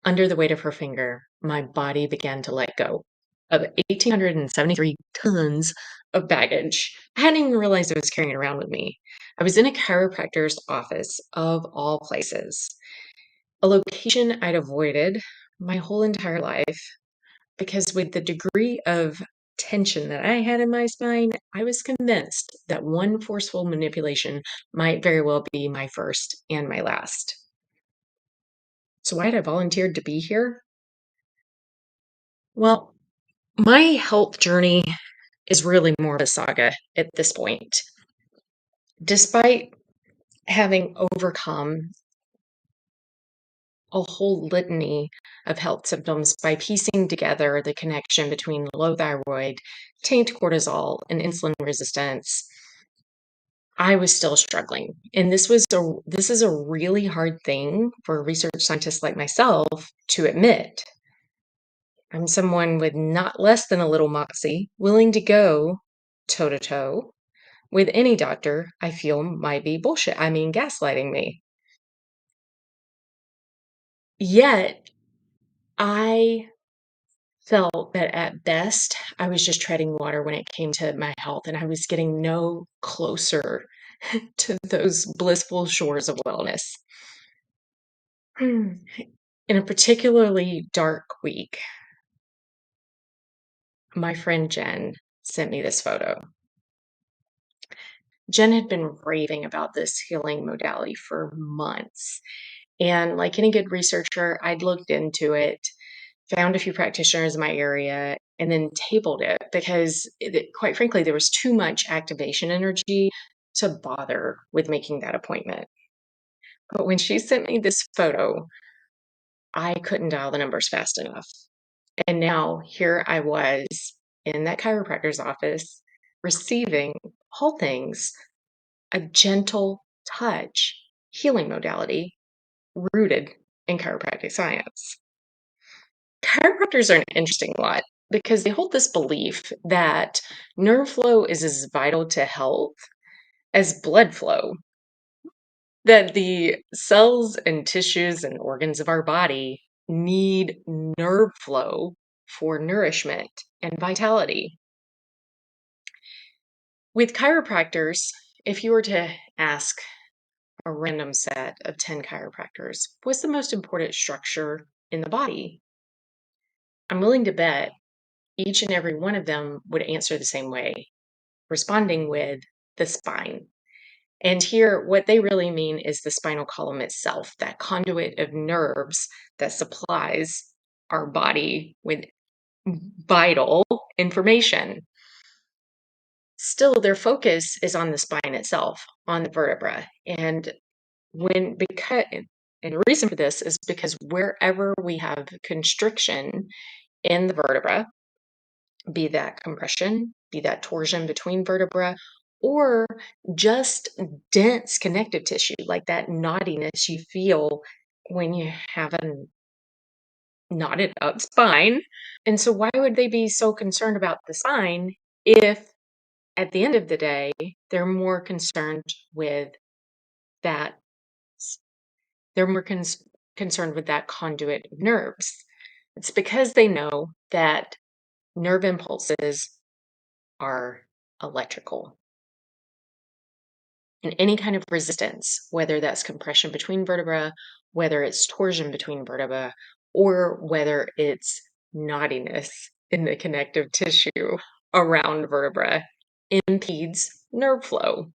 Under the weight of her finger, my body began to let go of 1,873 tons of baggage I hadn't even realized I was carrying around with me. I was in a chiropractor's office, of all places, a location I'd avoided my whole entire life because, with the degree of tension that I had in my spine, I was convinced that one forceful manipulation might very well be my first and my last. So, why had I volunteered to be here? Well, my health journey is really more of a saga at this point. Despite having overcome a whole litany of health symptoms by piecing together the connection between low thyroid, taint cortisol, and insulin resistance, I was still struggling. And this is a really hard thing for a research scientist like myself to admit. I'm someone with not less than a little moxie, willing to go toe to toe with any doctor I feel might be gaslighting me. Yet, I felt that at best, I was just treading water when it came to my health, and I was getting no closer to those blissful shores of wellness. In a particularly dark week, my friend Jen sent me this photo. Jen had been raving about this healing modality for months. And like any good researcher, I'd looked into it, found a few practitioners in my area, and then tabled it because, quite frankly, there was too much activation energy to bother with making that appointment. But when she sent me this photo, I couldn't dial the numbers fast enough. And now here I was in that chiropractor's office receiving all things a gentle touch healing modality rooted in chiropractic science. Chiropractors are an interesting lot because they hold this belief that nerve flow is as vital to health as blood flow, that the cells and tissues and organs of our body need nerve flow for nourishment and vitality. With chiropractors, if you were to ask a random set of 10 chiropractors, what's the most important structure in the body? I'm willing to bet each and every one of them would answer the same way, responding with the spine. And here, what they really mean is the spinal column itself, that conduit of nerves that supplies our body with vital information. Still, their focus is on the spine itself, on the vertebra. And the reason for this is because wherever we have constriction in the vertebra, be that compression, be that torsion between vertebra, or just dense connective tissue, like that knottiness you feel when you have a knotted up spine. And so, why would they be so concerned about the spine if at the end of the day, they're more concerned with that? They're more concerned with that conduit of nerves. It's because they know that nerve impulses are electrical. And any kind of resistance, whether that's compression between vertebra, whether it's torsion between vertebra, or whether it's knottiness in the connective tissue around vertebra, impedes nerve flow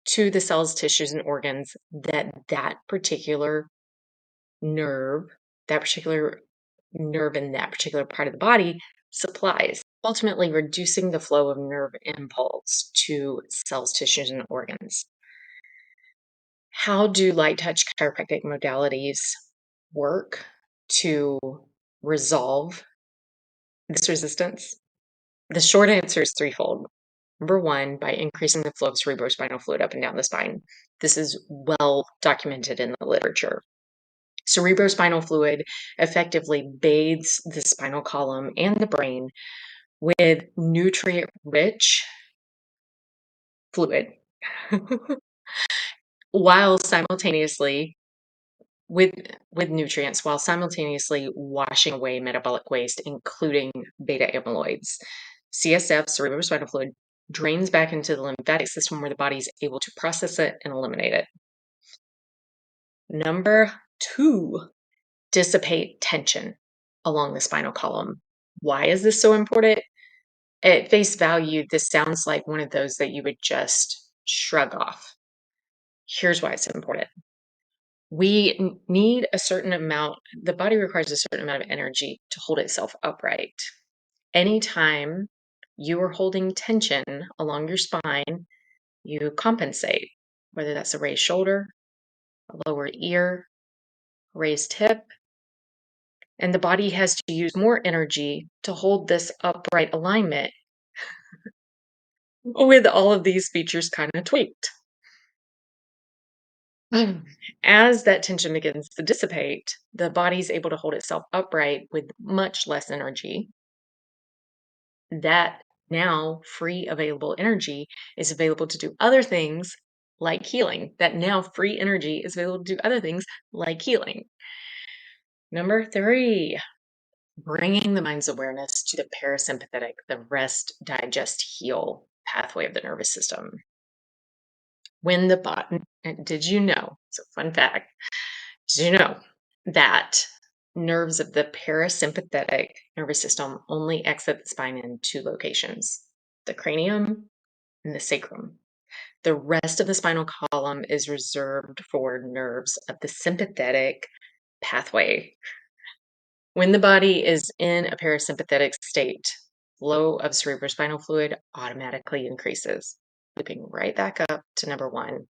to the cells, tissues, and organs that particular nerve, that particular nerve in that particular part of the body supplies, ultimately reducing the flow of nerve impulse to cells, tissues, and organs. How do light touch chiropractic modalities work to resolve this resistance? The short answer is threefold. Number one, by increasing the flow of cerebrospinal fluid up and down the spine. This is well documented in the literature. Cerebrospinal fluid effectively bathes the spinal column and the brain with nutrient rich fluid while simultaneously with with nutrients while simultaneously washing away metabolic waste, including beta amyloids. CSF, cerebrospinal fluid, drains back into the lymphatic system where the body's able to process it and eliminate it. Number two, dissipate tension along the spinal column. Why is this so important? At face value, this sounds like one of those that you would just shrug off. Here's why it's important. Need a certain amount, the body requires a certain amount of energy to hold itself upright. Anytime you are holding tension along your spine, you compensate, whether that's a raised shoulder, a lower ear, raised hip, and the body has to use more energy to hold this upright alignment with all of these features kind of tweaked. As that tension begins to dissipate, the body's able to hold itself upright with much less energy. That now free available energy is available to do other things like healing. That now free energy is available to do other things like healing. Number three, bringing the mind's awareness to the parasympathetic, the rest, digest, heal pathway of the nervous system. When the body, did you know? So, fun fact, did you know that nerves of the parasympathetic nervous system only exit the spine in two locations, the cranium and the sacrum? The rest of the spinal column is reserved for nerves of the sympathetic pathway. When the body is in a parasympathetic state, flow of cerebrospinal fluid automatically increases, looping right back up to number one.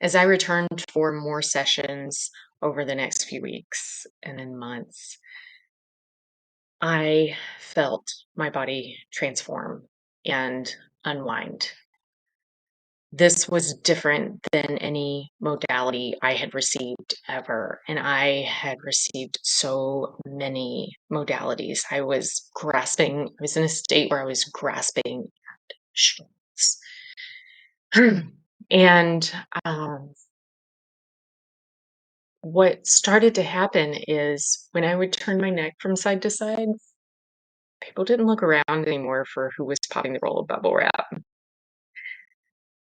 As I returned for more sessions over the next few weeks and then months, I felt my body transform and unwind. This was different than any modality I had received ever, and I had received so many modalities. I was in a state where I was grasping at straws. And what started to happen is when I would turn my neck from side to side, people didn't look around anymore for who was popping the roll of bubble wrap.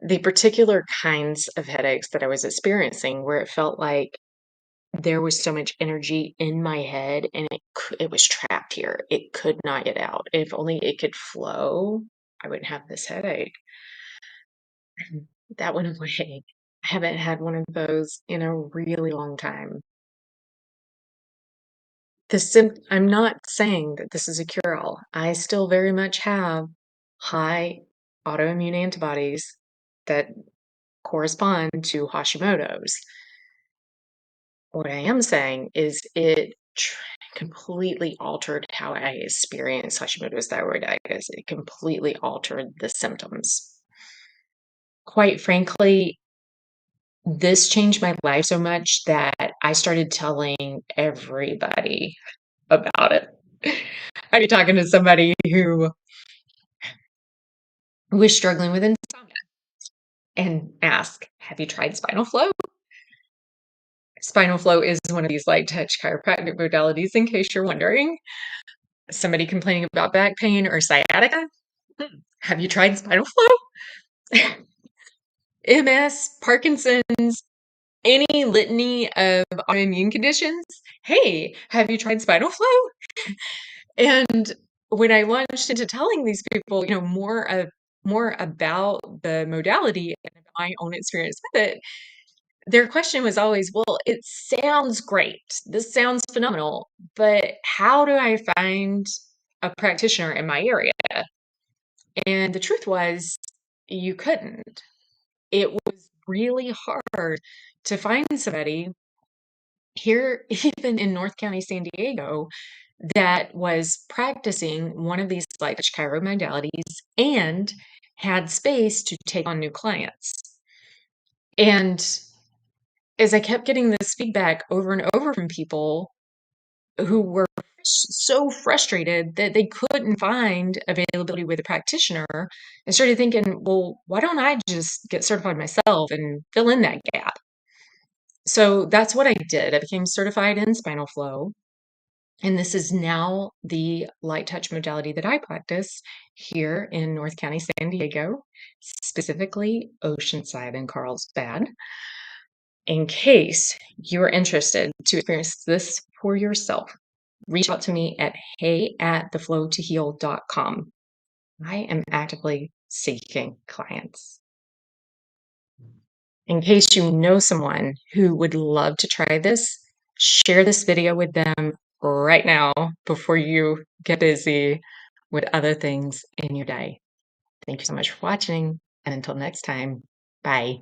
The particular kinds of headaches that I was experiencing, where it felt like there was so much energy in my head and it was trapped here. It could not get out. If only it could flow, I wouldn't have this headache. That went away. I haven't had one of those in a really long time. I'm not saying that this is a cure-all. I still very much have high autoimmune antibodies that correspond to Hashimoto's. What I am saying is completely altered how I experience Hashimoto's thyroiditis. It completely altered the symptoms. Quite frankly, this changed my life so much that I started telling everybody about it. I'd be talking to somebody who was struggling with insomnia and ask, "Have you tried spinal flow?" Spinal flow is one of these light touch chiropractic modalities, in case you're wondering. Somebody complaining about back pain or sciatica? Have you tried spinal flow? MS, Parkinson's, any litany of autoimmune conditions? Hey, have you tried spinal flow? And when I launched into telling these people, more about the modality and my own experience with it, their question was always, "Well, it sounds great. This sounds phenomenal, but how do I find a practitioner in my area?" And the truth was, you couldn't. It was really hard to find somebody here, even in North County, San Diego, that was practicing one of these light touch chiro modalities and had space to take on new clients. And as I kept getting this feedback over and over from people who were so frustrated that they couldn't find availability with a practitioner, I started thinking, well, why don't I just get certified myself and fill in that gap? So that's what I did. I became certified in spinal flow. And this is now the light touch modality that I practice here in North County, San Diego, specifically Oceanside and Carlsbad. In case you're interested to experience this for yourself, reach out to me at hey@theflowtoheal.com. I am actively seeking clients. In case you know someone who would love to try this, share this video with them right now before you get busy with other things in your day. Thank you so much for watching, and until next time, bye.